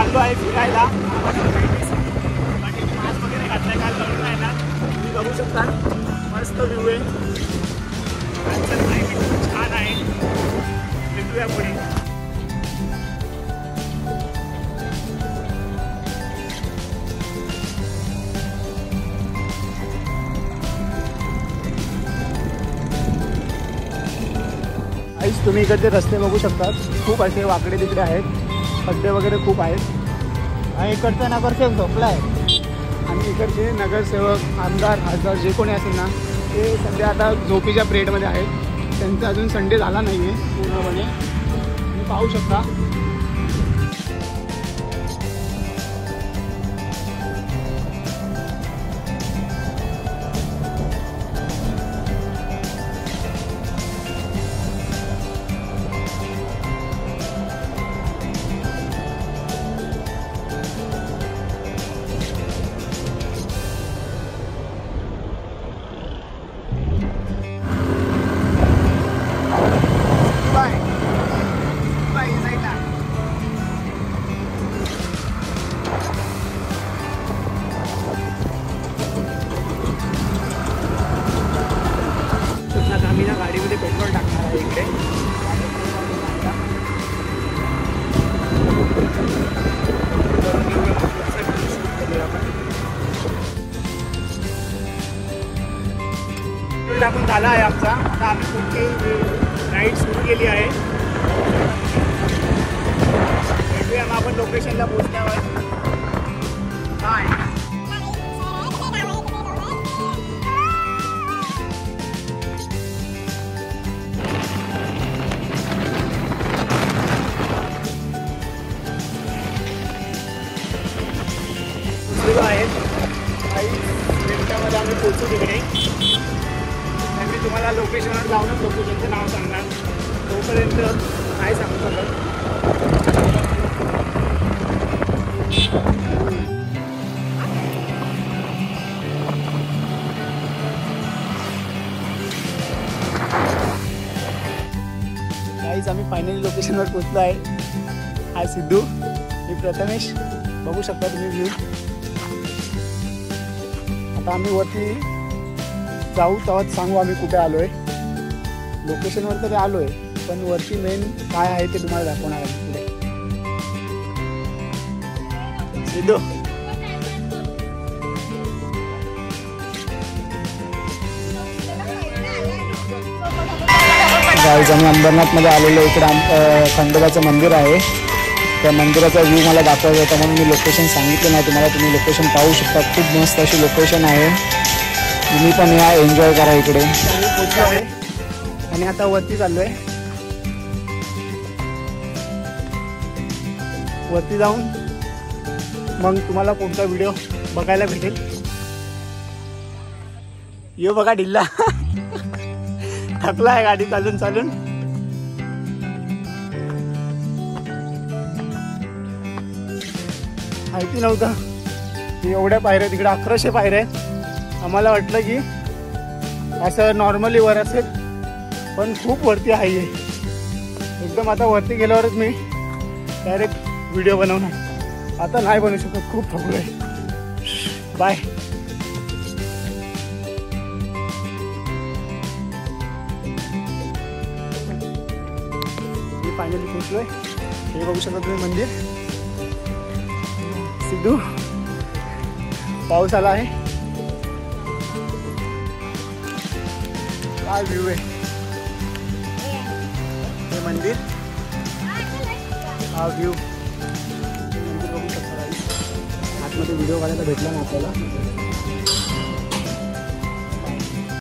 आलो आहे फिरायला. मास्क वगैरे घातलाय काल बघितलं आहे ना, तुम्ही बघू शकता. मस्त व्ह्यू आहे, क्लायमेट खूप छान आहे. भेटूया पुढे. तुम्ही इकडचे रस्ते बघू शकता, खूप असे वाकडे तिकडे आहेत, खड्डे वगैरे खूप आहेत. आणि इकडचा नगरसेवक झोपला आहे आणि इकडचे नगरसेवक आमदार खासदार जे कोणी असेल ना ते सध्या आता झोपीच्या पिरियडमध्ये आहेत. त्यांचा अजून संडे झाला नाही आहे पूर्णपणे, तुम्ही पाहू शकता. आम्ही ना गाडीमध्ये पेट्रोल टाकणार आहे इकडे. पेट्रोल टाकून झाला आहे आमचा. आता आम्ही पुढची राईड सुरू केली आहे. भेटूया मग आपण लोकेशनला पोहोचल्यावर. काय आहे काही मिनिटामध्ये आम्ही पोहोचू तिकडे. मी तुम्हाला लोकेशनवर जाऊनच लोकेशनचं नाव सांगणार, तोपर्यंत काय सांगू शकत. काहीच आम्ही फायनली लोकेशनवर पोहोचलो आहे. हाय सिद्धू, मी प्रथमेश. बघू शकता तुम्ही व्ह्यू. आता आम्ही वरती जाऊ तेव्हाच सांगू आम्ही कुठे आलो आहे. लोकेशनवर तरी आलो आहे, पण वरती मेन काय आहे ते तुम्हाला दाखवणार आहे पुढे. सिद्धू गाईज आम्ही अंबरनाथमध्ये आलेलो. इकडे खंडोबाचं मंदिर आहे. त्या मंदिराचा व्ह्यू मला दाखवायचा होता म्हणून मी लोकेशन सांगितलं नाही तुम्हाला. तुम्ही लोकेशन पाहू शकता, खूप मस्त अशी लोकेशन आहे. तुम्ही पण या, एन्जॉय करा इकडे. आणि आता वरती चाललोय. वरती जाऊन मग तुम्हाला कोणता व्हिडिओ बघायला भेटेल. यो बघा ढिल्ला थकला आहे गाडी चालून चालून. माहिती नव्हतं की एवढ्या पायऱ्या, तिकडे 1100 पायऱ्या आहेत. आम्हाला वाटलं की असं नॉर्मली वर असेल, पण खूप वरती आहे एकदम. आता वरती गेल्यावरच मी डायरेक्ट व्हिडिओ बनवणार. आता नाही बनवू शकत, खूप थकलो आहे. बाय. मी फायनली पोहोचलोय. हे बघू शकता तुम्ही मंदिर. सिद्धू, पाऊस आला आहे. काय व्ह्यू आहे. हे मंदिर, हा व्ह्यू. मंदिर बघू शकता. आतमध्ये व्हिडिओ काढायला भेटला ना आपल्याला.